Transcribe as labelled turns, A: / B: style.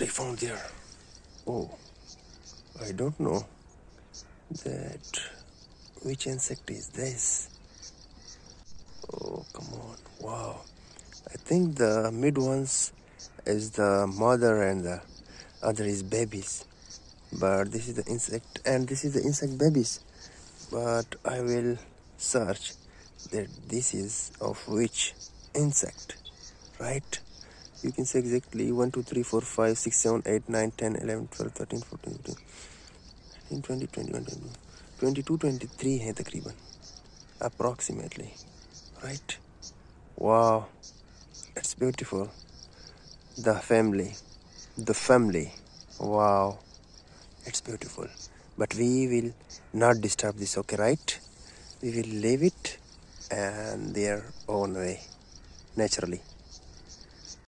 A: found there? Oh, I don't know that which insect is this. Oh, come on. Wow. I think the mid ones is the mother and the other is babies. But this is the insect and this is the insect babies. But I will search that this is of which insect, right? You can say exactly 1 2 3 4 5 6 7 8 9 10 11 12 13 14 15 19 20 21 22 23 है तकरीबन approximately, right? Wow, it's beautiful. The family, wow, it's beautiful. But we will not disturb this, okay, right? We will leave it and their own way, naturally.